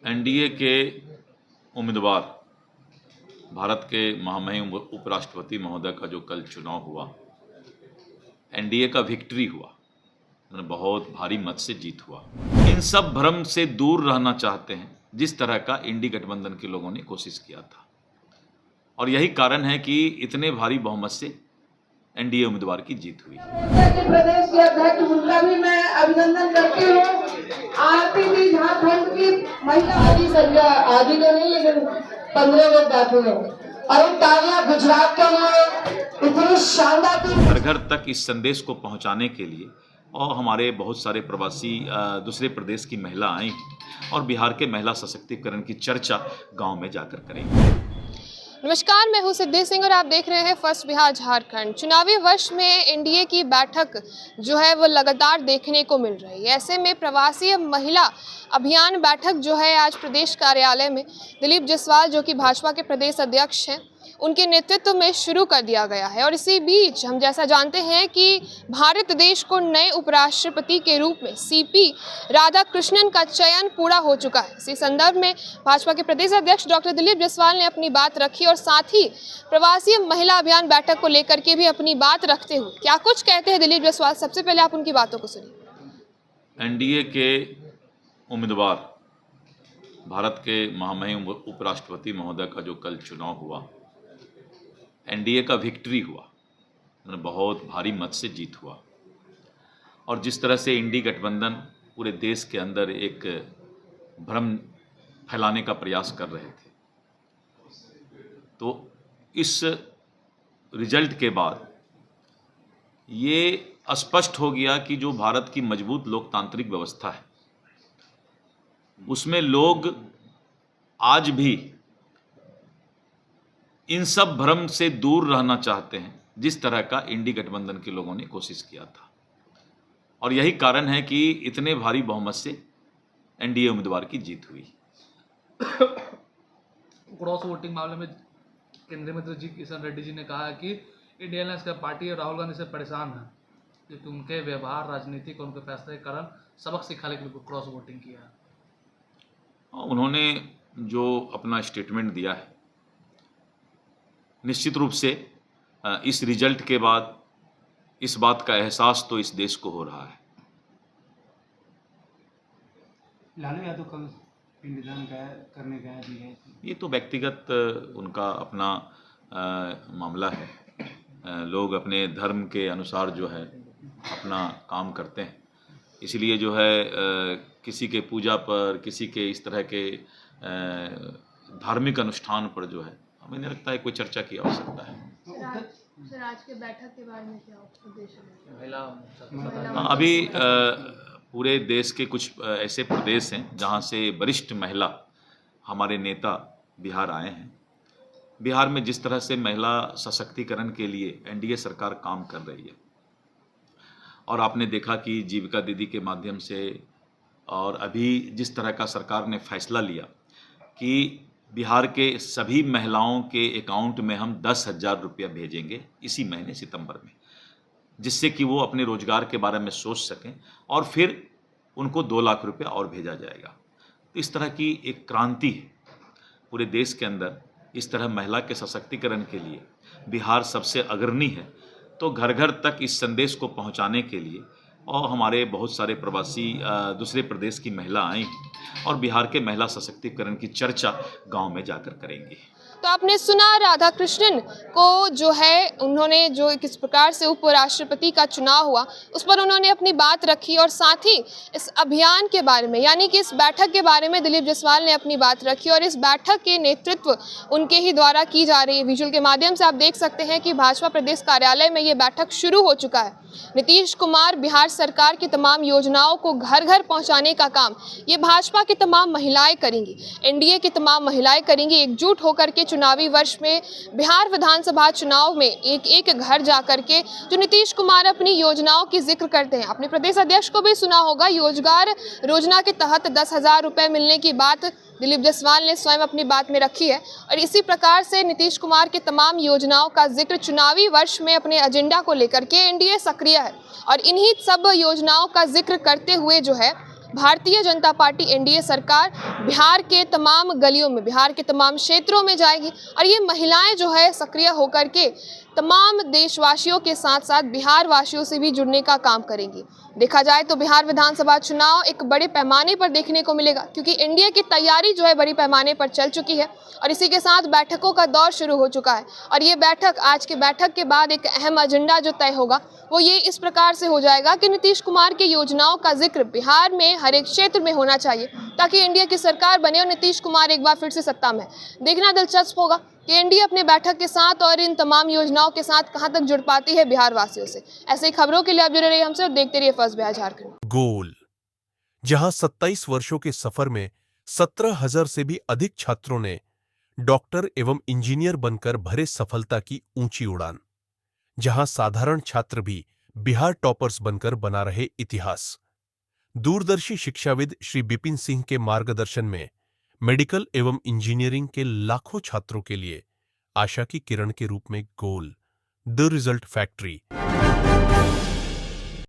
NDA के उम्मीदवार भारत के महामहिम उपराष्ट्रपति महोदय का जो कल चुनाव हुआ, एनडीए का विक्ट्री हुआ, मतलब बहुत भारी मत से जीत हुआ। इन सब भ्रम से दूर रहना चाहते हैं जिस तरह का इंडी गठबंधन के लोगों ने कोशिश किया था, और यही कारण है कि इतने भारी बहुमत से एनडीए उम्मीदवार की जीत हुई। प्रदेश के अध्यक्ष, उनका भी मैं अभिनंदन करती हूँ। आरती भी झारखंड की महिला आदि संख्या आदि तो नहीं, लेकिन 15 लोग बैठे हैं और तालियां गुजरात के लिए इतनी शानदार। घर घर तक इस संदेश को पहुंचाने के लिए और हमारे बहुत सारे प्रवासी दूसरे प्रदेश की महिला आई और बिहार के महिला सशक्तिकरण की चर्चा गांव में जाकर करेंगे। नमस्कार, मैं हूं सिद्धि सिंह और आप देख रहे हैं फर्स्ट बिहार झारखंड। चुनावी वर्ष में एनडीए की बैठक जो है वो लगातार देखने को मिल रही है। ऐसे में प्रवासी महिला अभियान बैठक जो है आज प्रदेश कार्यालय में दिलीप जायसवाल, जो कि भाजपा के प्रदेश अध्यक्ष हैं, उनके नेतृत्व में शुरू कर दिया गया है। और इसी बीच हम जैसा जानते हैं कि भारत देश को नए उपराष्ट्रपति के रूप में सीपी राधाकृष्णन का चयन पूरा हो चुका है। इसी संदर्भ में भाजपा के प्रदेश अध्यक्ष डॉक्टर दिलीप जायसवाल ने अपनी बात रखी और साथ ही प्रवासी महिला अभियान बैठक को लेकर के भी अपनी बात रखते हुए क्या कुछ कहते हैं दिलीप जायसवाल, सबसे पहले आप उनकी बातों को सुनिए। एनडीए के उम्मीदवार भारत के महामहिम उपराष्ट्रपति महोदय का जो कल चुनाव हुआ, एनडीए का विक्ट्री हुआ, मतलब बहुत भारी मत से जीत हुआ। और जिस तरह से इंडी गठबंधन पूरे देश के अंदर एक भ्रम फैलाने का प्रयास कर रहे थे, तो इस रिजल्ट के बाद ये स्पष्ट हो गया कि जो भारत की मजबूत लोकतांत्रिक व्यवस्था है उसमें लोग आज भी इन सब भ्रम से दूर रहना चाहते हैं जिस तरह का इंडी गठबंधन के लोगों ने कोशिश किया था, और यही कारण है कि इतने भारी बहुमत से एनडीए उम्मीदवार की जीत हुई। क्रॉस वोटिंग मामले में केंद्रीय मंत्री जी किशन रेड्डी जी ने कहा है कि इंडियन अलायंस का पार्टी और राहुल गांधी से परेशान है क्योंकि उनके व्यवहार, राजनीति को उनके फैसले के कारण सबक सिखाने के लिए क्रॉस वोटिंग किया है। उन्होंने जो अपना स्टेटमेंट दिया है, निश्चित रूप से इस रिजल्ट के बाद इस बात का एहसास तो इस देश को हो रहा है। लालू यादव कल पिंडदान करने गए भी, ये तो व्यक्तिगत उनका अपना मामला है। लोग अपने धर्म के अनुसार जो है अपना काम करते हैं, इसलिए जो है किसी के पूजा पर, किसी के इस तरह के धार्मिक अनुष्ठान पर जो है हमें नहीं लगता है कोई चर्चा की आवश्यकता है। सर, आज के बैठक के बारे में क्या उद्देश्य है? अभी पूरे देश के कुछ ऐसे प्रदेश हैं जहां से वरिष्ठ महिला हमारे नेता बिहार आए हैं। बिहार में जिस तरह से महिला सशक्तिकरण के लिए एनडीए सरकार काम कर रही है, और आपने देखा कि जीविका दीदी के माध्यम से, और अभी जिस तरह का सरकार ने फैसला लिया कि बिहार के सभी महिलाओं के अकाउंट में हम 10,000 रुपया भेजेंगे इसी महीने सितंबर में, जिससे कि वो अपने रोजगार के बारे में सोच सकें, और फिर उनको 2 लाख रुपया और भेजा जाएगा। तो इस तरह की एक क्रांति है पूरे देश के अंदर। इस तरह महिला के सशक्तिकरण के लिए बिहार सबसे अग्रणी है। तो घर घर तक इस संदेश को पहुंचाने के लिए और हमारे बहुत सारे प्रवासी दूसरे प्रदेश की महिला आई और बिहार के महिला सशक्तिकरण की चर्चा गांव में जाकर करेंगी। तो आपने सुना राधाकृष्णन को जो है, उन्होंने जो किस प्रकार से उपराष्ट्रपति का चुनाव हुआ उस पर उन्होंने अपनी बात रखी, और साथ ही इस अभियान के बारे में यानी कि इस बैठक के बारे में दिलीप जायसवाल ने अपनी बात रखी। और इस बैठक के नेतृत्व उनके ही द्वारा की जा रही है। विजुअल के माध्यम से आप देख सकते हैं कि भाजपा प्रदेश कार्यालय में ये बैठक शुरू हो चुका है। नीतीश कुमार बिहार सरकार की तमाम योजनाओं को घर घर पहुंचाने का काम ये भाजपा की तमाम महिलाएं करेंगी, एनडीए की तमाम महिलाएं करेंगी। एकजुट होकर के चुनावी वर्ष में बिहार विधानसभा चुनाव में एक एक घर जाकर के जो नीतीश कुमार अपनी योजनाओं की जिक्र करते हैं। अपने प्रदेश अध्यक्ष को भी सुना होगा, रोजगार योजना के तहत 10,000 रुपए मिलने की बात दिलीप जायसवाल ने स्वयं अपनी बात में रखी है। और इसी प्रकार से नीतीश कुमार के तमाम योजनाओं का जिक्र चुनावी वर्ष में अपने एजेंडा को लेकर के एनडीए सक्रिय है, और इन्हीं सब योजनाओं का जिक्र करते हुए जो है भारतीय जनता पार्टी एनडीए सरकार बिहार के तमाम गलियों में, बिहार के तमाम क्षेत्रों में जाएगी और ये महिलाएं जो है सक्रिय होकर के तमाम देशवासियों के साथ साथ बिहार वासियों से भी जुड़ने का काम करेंगी। देखा जाए तो बिहार विधानसभा चुनाव एक बड़े पैमाने पर देखने को मिलेगा, क्योंकि एनडीए की तैयारी जो है बड़ी पैमाने पर चल चुकी है और इसी के साथ बैठकों का दौर शुरू हो चुका है। और ये बैठक, आज की बैठक के बाद एक अहम एजेंडा जो तय होगा वो ये इस प्रकार से हो जाएगा कि नीतीश कुमार की योजनाओं का जिक्र बिहार में हर एक क्षेत्र में होना चाहिए, ताकि एनडीए की सरकार बने और नीतीश कुमार एक बार फिर से सत्ता में। देखना दिलचस्प होगा कि एनडीए अपने बैठक के साथ और इन तमाम योजनाओं के साथ कहां तक जुड़ पाती है बिहार वासियों से। ऐसे ही खबरों के लिए आप जुड़े रहिए हमसे और देखते रहिए फर्स्ट बिहार झारखंड। गोल, जहां 27 वर्षों के सफर में 17,000 से भी अधिक छात्रों ने डॉक्टर एवं इंजीनियर बनकर भरे सफलता की ऊंची उड़ान, जहां साधारण छात्र भी बिहार टॉपर्स बनकर बना रहे इतिहास। दूरदर्शी शिक्षाविद श्री बिपिन सिंह के मार्गदर्शन में मेडिकल एवं इंजीनियरिंग के लाखों छात्रों के लिए आशा की किरण के रूप में गोल, द रिजल्ट फैक्ट्री।